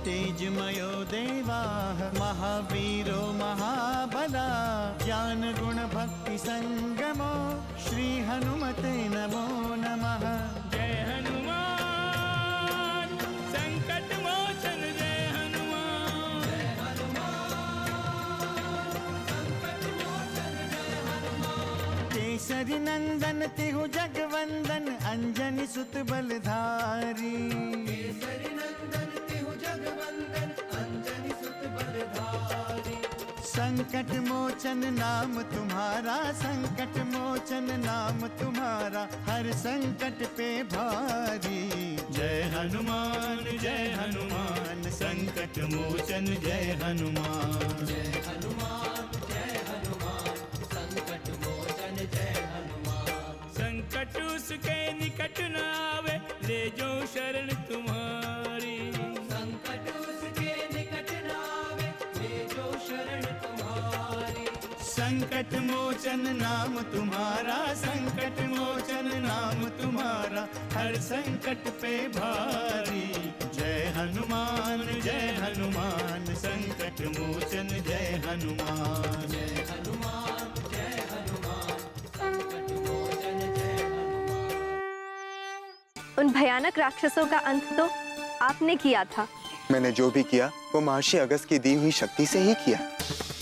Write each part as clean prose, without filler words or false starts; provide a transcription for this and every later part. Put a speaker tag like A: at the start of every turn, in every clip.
A: तेजमयो देवाः महावीरो महाबला ज्ञान गुण भक्ति संगमो श्री हनुमते नमो नमः।
B: जय हनुमान संकट मोचन जय हनुमान। जय हनुमान संकट मोचन जय हनुमान।
A: केसरी नंदन तिहु जगवंदन अंजनी सुत बलधारी। केसरी नंदन तिहु जगवंदन अंजनी सुत बलधारी। संकट मोचन नाम तुम्हारा संकट मोचन नाम तुम्हारा हर संकट पे भारी। जय हनुमान संकट मोचन जय हनुमान। जय हनुमान संकट मोचन जय हनुमान।
B: संकट उसके निकट न आवे ले जो शरण तुम्हारी।
A: संकट उसके निकट न आवे ले जो शरण तुम्हारी। संकट मोचन नाम तुम्हारा संकट मोचन नाम तुम्हारा हर संकट पे भारी। जय हनुमान संकट मोचन जय हनुमान। जय हनुमान संकट मोचन जय हनुमान।
C: उन भयानक राक्षसों का अंत तो आपने किया था।
D: मैंने जो भी किया वो महर्षि अगस्त की दी हुई शक्ति से ही किया।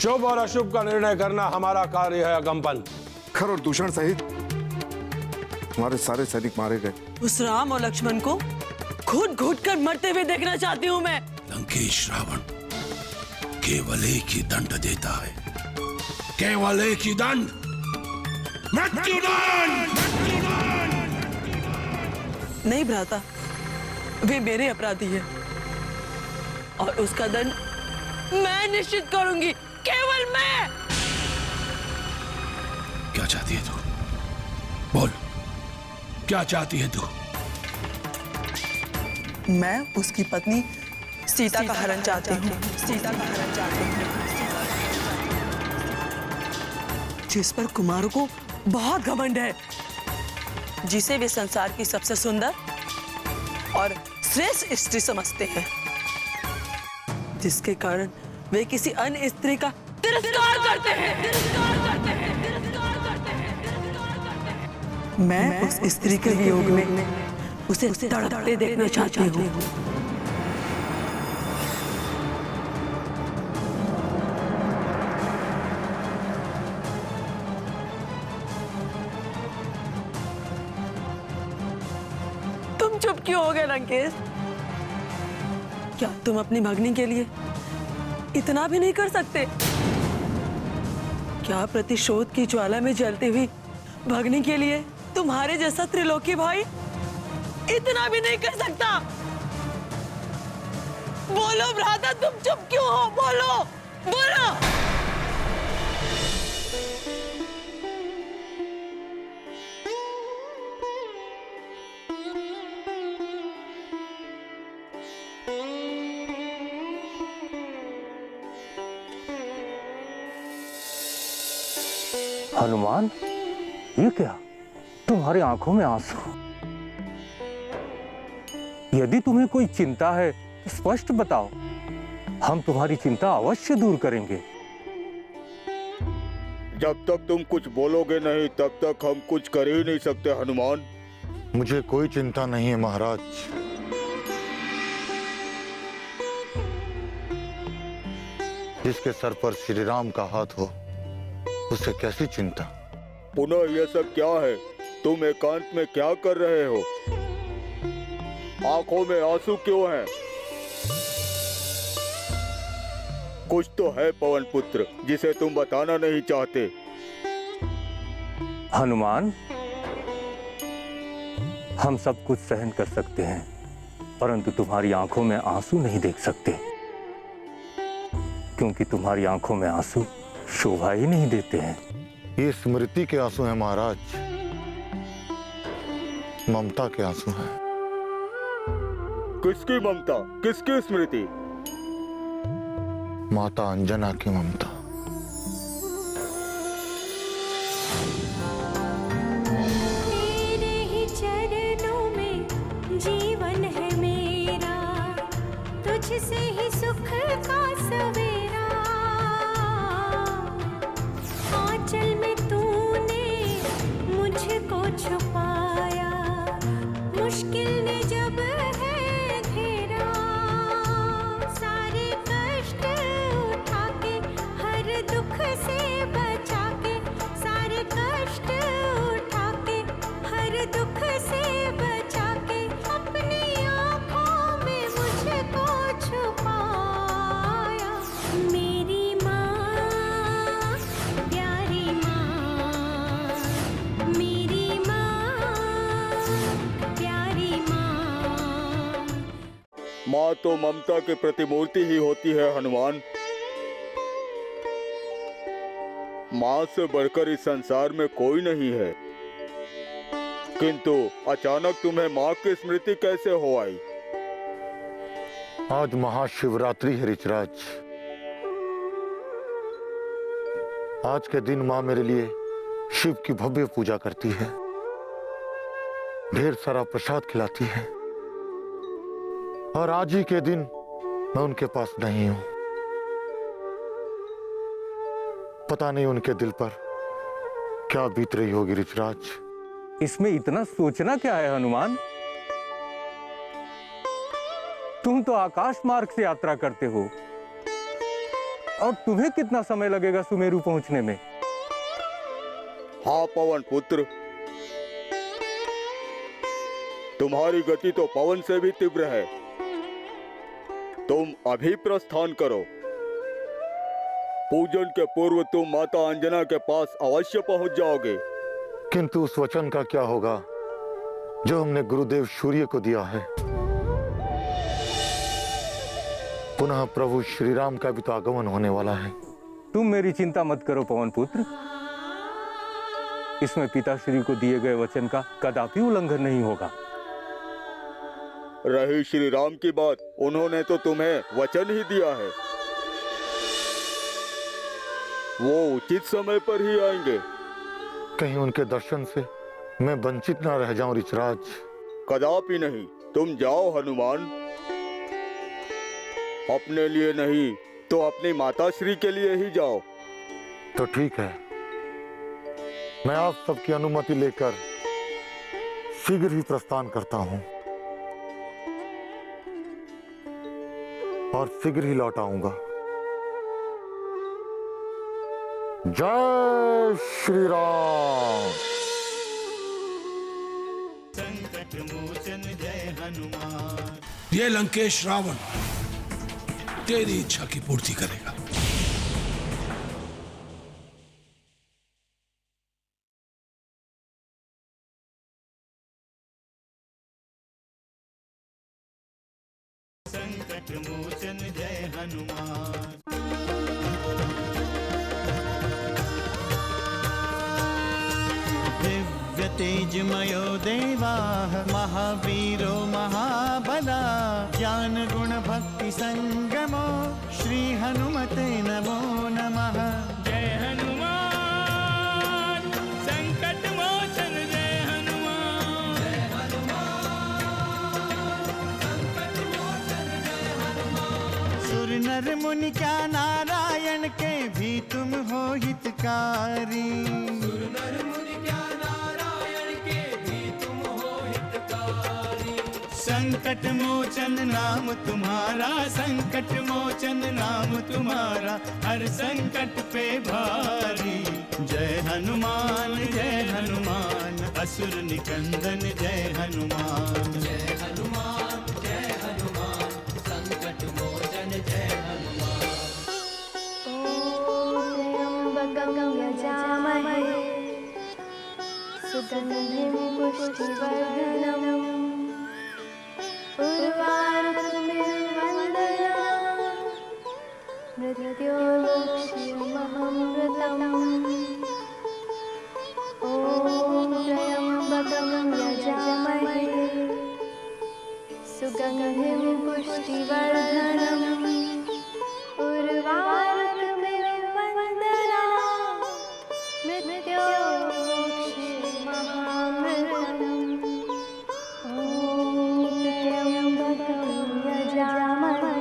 E: शुभ और अशुभ का निर्णय करना हमारा कार्य है अगमपन।
F: खर और दूषण सहित हमारे सारे सैनिक मारे गए।
G: उस राम और लक्ष्मण को घुट घुट कर मरते हुए देखना चाहती हूँ मैं।
H: लंकेश रावण केवल एक ही दंड देता है, केवल एक ही दंड, मृत्युदंड।
G: नहीं भ्राता, वे मेरे अपराधी है और उसका दंड मैं निश्चित करूंगी, केवल मैं।
H: क्या चाहती है तू? बोल, क्या चाहती है तू?
G: मैं उसकी पत्नी सीता का हरण चाहती हूँ। सीता का हरण चाहती हूँ, जिस पर कुमारों को बहुत घमंड है, जिसे वे संसार की सबसे सुंदर और श्रेष्ठ स्त्री समझते हैं, जिसके कारण वे किसी अन्य स्त्री का तिरस्कार करते हैं। मैं उस स्त्री के वियोग में उसे तड़पते देखना चाहती हूँ। तुम चुप क्यों हो गए लंकेश? क्या तुम अपनी भगनी के लिए इतना भी नहीं कर सकते? क्या प्रतिशोध की ज्वाला में जलती हुई भगनी के लिए तुम्हारे जैसा त्रिलोकी भाई इतना भी नहीं कर सकता? बोलो भ्राता, तुम चुप क्यों हो? बोलो बोलो।
I: हनुमान, ये क्या? तुम्हारी आंखों में आंसू। यदि तुम्हें कोई चिंता है तो स्पष्ट बताओ, हम तुम्हारी चिंता अवश्य दूर करेंगे।
J: जब तक तुम कुछ बोलोगे नहीं तब तक हम कुछ कर ही नहीं सकते हनुमान।
F: मुझे कोई चिंता नहीं है महाराज। जिसके सर पर श्री राम का हाथ हो उसे कैसी चिंता।
J: पुनः यह सब क्या है? तुम एकांत में क्या कर रहे हो? आंखों में आंसू क्यों हैं? कुछ तो है पवन पुत्र जिसे तुम बताना नहीं चाहते।
I: हनुमान, हम सब कुछ सहन कर सकते हैं, परंतु तुम्हारी आंखों में आंसू नहीं देख सकते, क्योंकि तुम्हारी आंखों में आंसू शोभा ही नहीं देते हैं।
F: ये स्मृति के आंसू हैं महाराज, ममता के आंसू हैं।
J: किसकी ममता, किसकी स्मृति?
F: माता अंजना की ममता।
K: तेरे ही चरणों में जीवन है मेरा, तुझ तुझसे ही सुख का सवेरा, आंचल में तूने मुझको छुपाया, मुश्किल ने जब है घेरा, सारे कष्ट उठा के हर दुख से बचा के, सारे कष्ट उठा के हर दुख से बचा के, अपनी आँखों में मुझको छुपाया। मेरी माँ, प्यारी माँ, मेरी माँ, प्यारी माँ।
J: माँ तो ममता की प्रतिमूर्ति ही होती है हनुमान। माँ से बढ़कर इस संसार में कोई नहीं है। किंतु अचानक तुम्हें माँ की स्मृति कैसे हो आई?
F: आज महाशिवरात्रि है ऋषराज। आज के दिन माँ मेरे लिए शिव की भव्य पूजा करती है, ढेर सारा प्रसाद खिलाती है, और आज ही के दिन मैं उनके पास नहीं हूं। पता नहीं उनके दिल पर क्या बीत रही होगी ऋषराज।
I: इसमें इतना सोचना क्या है हनुमान? तुम तो आकाश मार्ग से यात्रा करते हो, और तुम्हें कितना समय लगेगा सुमेरु पहुंचने में?
J: हाँ पवन पुत्र, तुम्हारी गति तो पवन से भी तीव्र है। तुम अभी प्रस्थान करो। पूजन के पूर्व तुम माता अंजना के पास अवश्य पहुंच जाओगे।
F: किंतु उस वचन का क्या होगा जो हमने गुरुदेव सूर्य को दिया है? पुनः प्रभु श्री राम का भी तो आगमन होने वाला है।
I: तुम मेरी चिंता मत करो पवन पुत्र, इसमें पिताश्री को दिए गए वचन का कदापि उल्लंघन नहीं होगा।
J: रही श्री राम की बात, उन्होंने तो तुम्हें वचन ही दिया है, वो उचित समय पर ही आएंगे।
F: कहीं उनके दर्शन से मैं वंचित ना रह जाऊं ऋषराज।
J: कदापि नहीं। तुम जाओ हनुमान, अपने लिए नहीं तो अपनी माता श्री के लिए ही जाओ।
F: तो ठीक है, मैं आप सबकी अनुमति लेकर शीघ्र ही प्रस्थान करता हूं और शीघ्र ही लौट आऊंगा। जय श्री राम।
A: संकट मोचन जय हनुमान।
H: ये लंकेश रावण तेरी इच्छा की पूर्ति करेगा।
A: संकट मोचन जय हनुमान। दिव्य तेजमयो देवाः महावीरो महाबला ज्ञान गुण भक्ति संगमो श्री हनुमते नमो नमः।
B: जय हनुमान संकट मोचन जय हनुमान। जय हनुमान संकट मोचन जय हनुमान।
A: सुर नर मुनि क्या नारायण के भी तुम हो हितकारी। सुर नर मुनि क्या नारायण के भी तुम हो हितकारी। संकट मोचन नाम तुम्हारा, संकट मोचन नाम तुम्हारा, हर संकट पे भारी। जय हनुमान असुर निकंदन जय हनुमान। जय हनुमान संकट मोचन जय हनुमान।
C: त्र्यंबकं यजामहे सुगन्धिं पुष्टिवर्धनम् उर्वारुकमिव मृत्योर्मुक्षीयमामृतम्। ॐ त्र्यंबकं यजामहे सुगन्धिं पुष्टिवर्धनम् उर्वारुकमिव मृत्योर्मुक्षीयमामृतम्। ॐ त्र्यंबकं यजामहे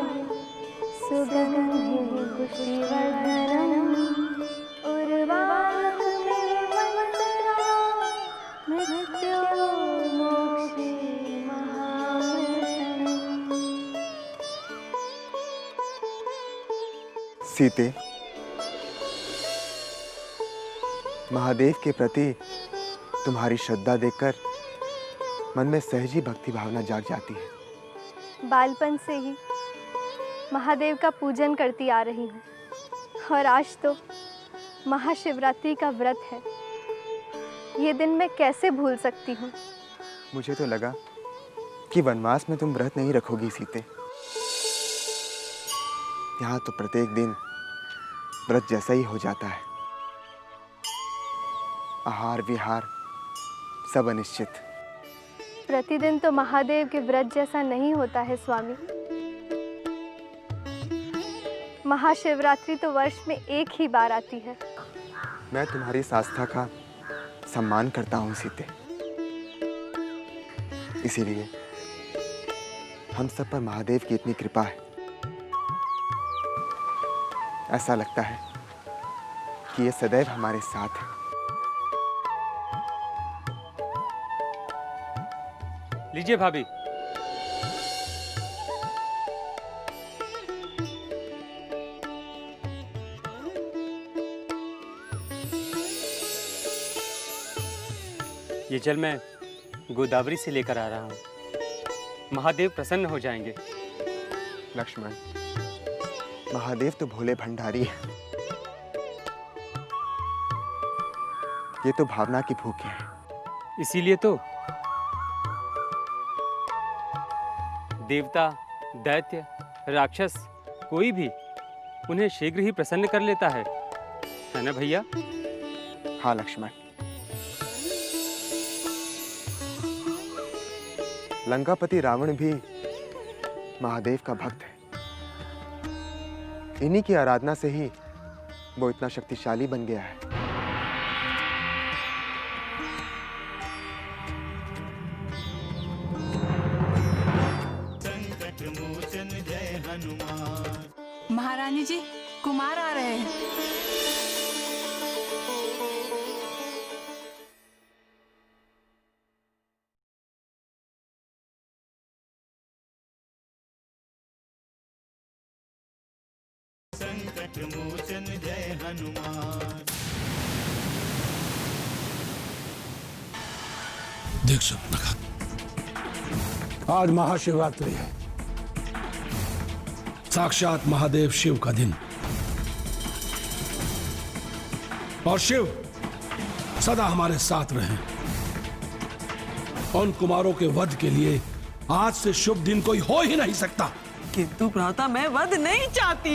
D: सीते, महादेव के प्रति तुम्हारी श्रद्धा देखकर मन में सहज ही भक्ति भावना जाग जाती है।
C: बालपन से ही महादेव का पूजन करती आ रही हूँ और आज तो महाशिवरात्रि का व्रत है। ये दिन मैं कैसे भूल सकती हूँ।
D: मुझे तो लगा कि वनवास में तुम व्रत नहीं रखोगी सीते। यहाँ तो प्रत्येक दिन व्रत जैसा ही हो जाता है। आहार विहार सब अनिश्चित।
C: प्रतिदिन तो महादेव के व्रत जैसा नहीं होता है स्वामी। महाशिवरात्रि तो वर्ष में एक ही बार आती है।
D: मैं तुम्हारी इस आस्था का सम्मान करता हूँ सीते, इसीलिए हम सब पर महादेव की इतनी कृपा है। ऐसा लगता है कि ये सदैव हमारे साथ है।
I: लीजिए भाभी। ये जल मैं गोदावरी से लेकर आ रहा हूँ। महादेव प्रसन्न हो जाएंगे।
D: लक्ष्मण, महादेव तो भोले भंडारी है। ये तो भावना की भूखे हैं।
I: इसीलिए तो देवता, दैत्य, राक्षस कोई भी उन्हें शीघ्र ही प्रसन्न कर लेता है ना भैया?
D: हाँ लक्ष्मण, लंकापति रावण भी महादेव का भक्त है। इन्हीं की आराधना से ही वो इतना शक्तिशाली बन गया है।
A: संकट मोचन जय हनुमान।
G: महारानी जी, कुमार आ रहे हैं।
A: संकट मोचन जय हनुमान।
H: देख स्वप्नखा,
E: आज महाशिवरात्रि है,
H: साक्षात महादेव शिव का दिन। और शिव सदा हमारे साथ रहे। उन कुमारों के वध के लिए आज से शुभ दिन कोई हो ही नहीं सकता।
G: किंतु भ्राता, मैं वध नहीं चाहती।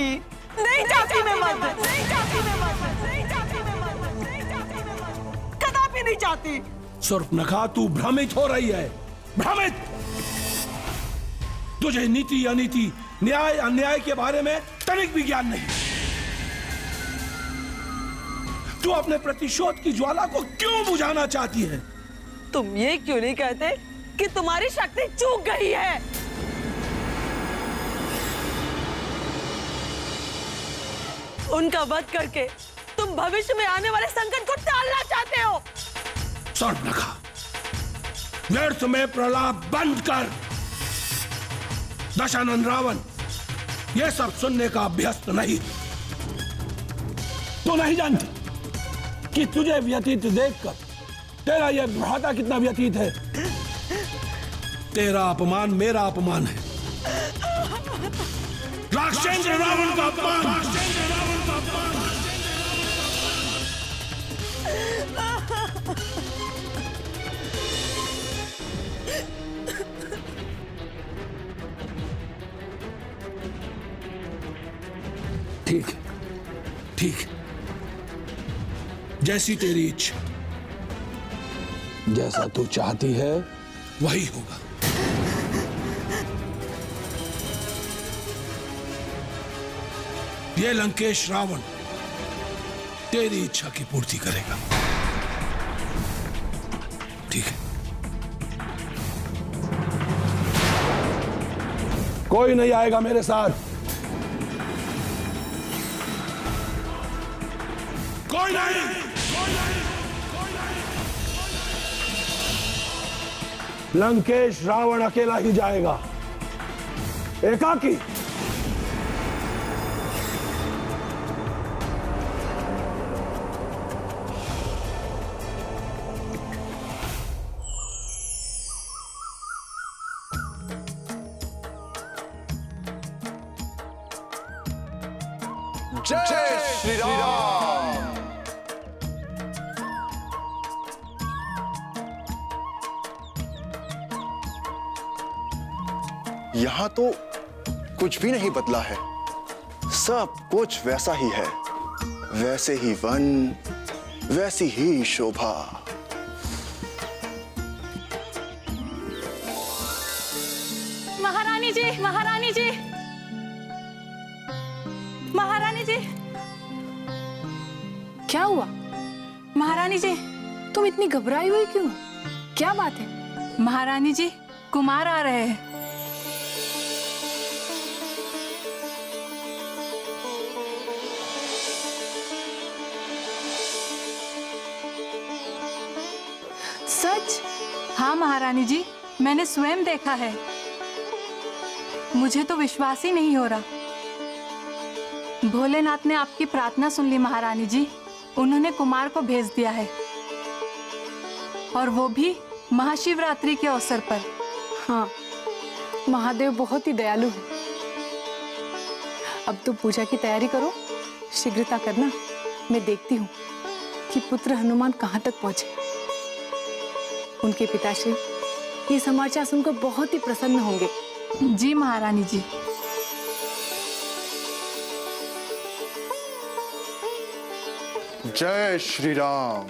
G: नहीं चाहती मैं वध। नहीं चाहती मैं वध। नहीं चाहती मैं वध। नहीं चाहती मैं वध। कदापि नहीं चाहती।
H: स्वप्नखा, तू भ्रमित हो रही है। भ्रमित। तुझे नीति अनीति, न्याय अन्याय के बारे में तनिक भी ज्ञान नहीं। तू अपने प्रतिशोध की ज्वाला को क्यों बुझाना चाहती है?
G: तुम ये क्यों नहीं कहते कि तुम्हारी शक्ति चूक गई है? उनका वध करके तुम भविष्य में आने वाले संकट को टालना चाहते हो।
H: स्वप्नखा, व्यर्थ में प्रलाप बंद कर। दशानन रावण ये सब सुनने का अभ्यस्त नहीं। तो नहीं जानती कि तुझे व्यतीत देखकर तेरा यह भ्राता कितना व्यतीत है। तेरा अपमान मेरा अपमान है। राक्षेंद्र रावण का अपमान। ठीक है, ठीक है, जैसी तेरी इच्छा, जैसा तू चाहती है वही होगा। ये लंकेश रावण तेरी इच्छा की पूर्ति करेगा। ठीक है। कोई नहीं आएगा मेरे साथ। कोई नहीं। लंकेश रावण अकेला ही जाएगा, एकाकी।
D: जय श्री राम।
L: यहाँ तो कुछ भी नहीं बदला है, सब कुछ वैसा ही है, वैसे ही वन, वैसी ही शोभा।
G: महारानी जी, महारानी जी, महारानी जी।
M: क्या हुआ महारानी जी? तुम इतनी घबराई हुई क्यों? क्या बात है?
G: महारानी जी, कुमार आ रहे हैं।
M: सच?
G: हाँ महारानी जी, मैंने स्वयं देखा है। मुझे तो विश्वास ही नहीं हो रहा। भोलेनाथ ने आपकी प्रार्थना सुन ली महारानी जी, उन्होंने कुमार को भेज दिया है, और वो भी महाशिवरात्रि के अवसर पर।
M: हाँ, महादेव बहुत ही दयालु है। अब तो पूजा की तैयारी करो, शीघ्रता करना। मैं देखती हूँ कि पुत्र हनुमान कहाँ तक पहुँचे। उनके पिताश्री ये समाचार सुनकर बहुत ही प्रसन्न होंगे।
G: जी महारानी जी।
L: जय श्री राम।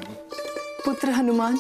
M: पुत्र हनुमान,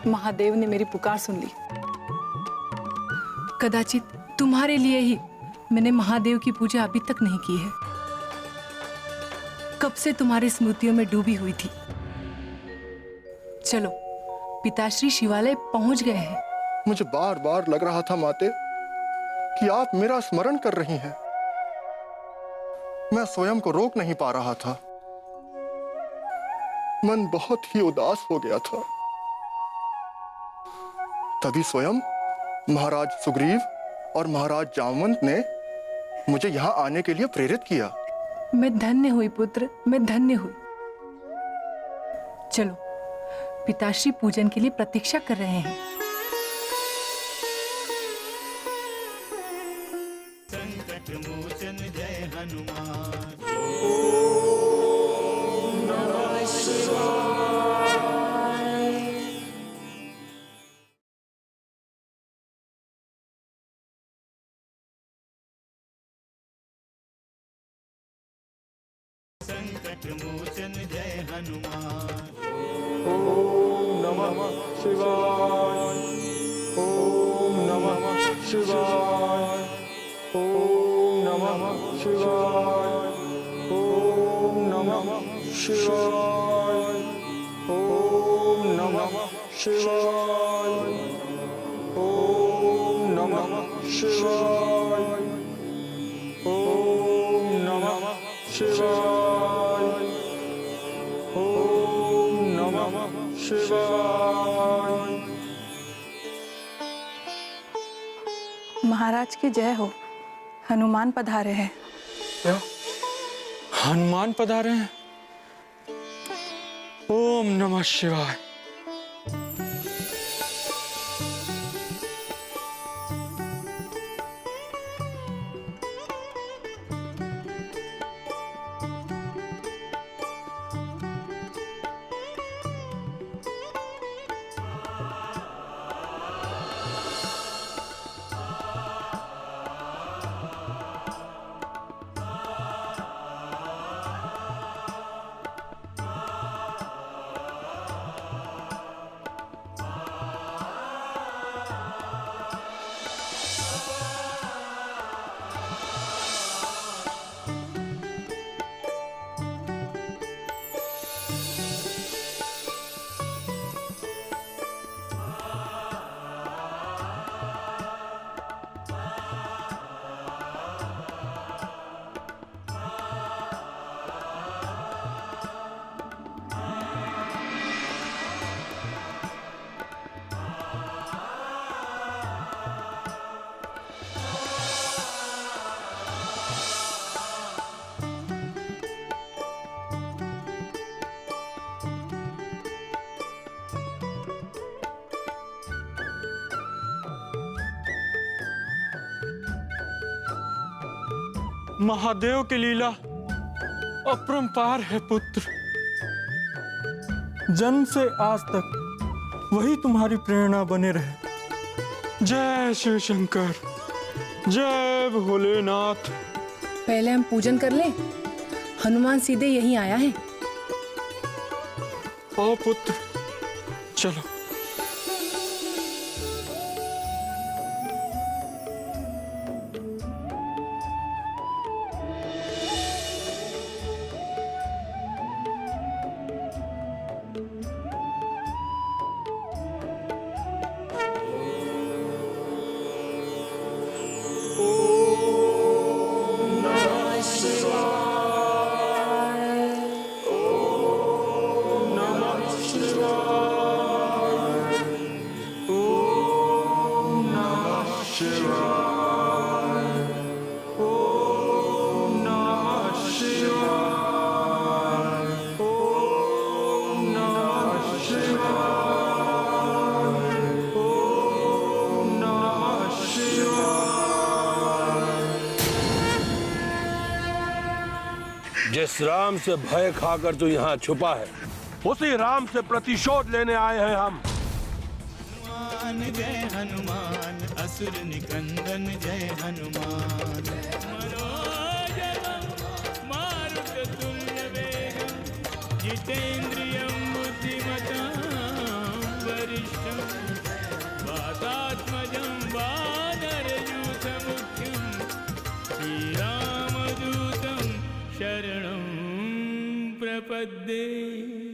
M: महादेव ने मेरी पुकार सुन ली। कदाचित तुम्हारे लिए ही मैंने महादेव की पूजा अभी तक नहीं की है। कब से तुम्हारी स्मृतियों में डूबी हुई थी। चलो, पिताश्री शिवालय पहुंच गए हैं।
L: मुझे बार बार लग रहा था माते कि आप मेरा स्मरण कर रही हैं। मैं स्वयं को रोक नहीं पा रहा था। मन बहुत ही उदास हो गया था। तभी स्वयं महाराज सुग्रीव और महाराज जामवंत ने मुझे यहाँ आने के लिए प्रेरित किया।
M: मैं धन्य हुई पुत्र, मैं धन्य हुई। चलो, पिताश्री पूजन के लिए प्रतीक्षा कर रहे हैं।
A: संकट मोचन जय हनुमान।
K: ओम नमः शिवाय।
A: संकट मोचन जय हनुमान।
E: ओम नमः शिवाय। ओम नमः शिवाय। ओम नमः शिवाय। ओम नमः शिवाय। ओम नमः शिवाय। ओम नमः शिवाय। ओम नमः शिवाय। ओम नमः शिवाय।
M: महाराज की जय हो। हनुमान पधारे हैं।
I: क्या? हनुमान पधारे हैं? ओम नमः शिवाय। महादेव की लीला अपरंपार है पुत्र। जन्म से आज तक वही तुम्हारी प्रेरणा बने रहे। जय शिव शंकर, जय भोलेनाथ।
M: पहले हम पूजन कर लें, हनुमान सीधे यहीं आया है।
I: आओ पुत्र, चलो।
E: जिस राम से भय खाकर तू यहाँ छुपा है, उसी राम से प्रतिशोध लेने आए हैं हम।
A: हनुमान जय हनुमान, असुर निकंदन जय हनुमान।
B: मारुततुल्य वेगं जितेन्द्रियं बुद्धिमतां वरिष्ठं वातात्मजं वानरयूथमुख्यं श्रीरामदूतं शरणं प्रपद्ये।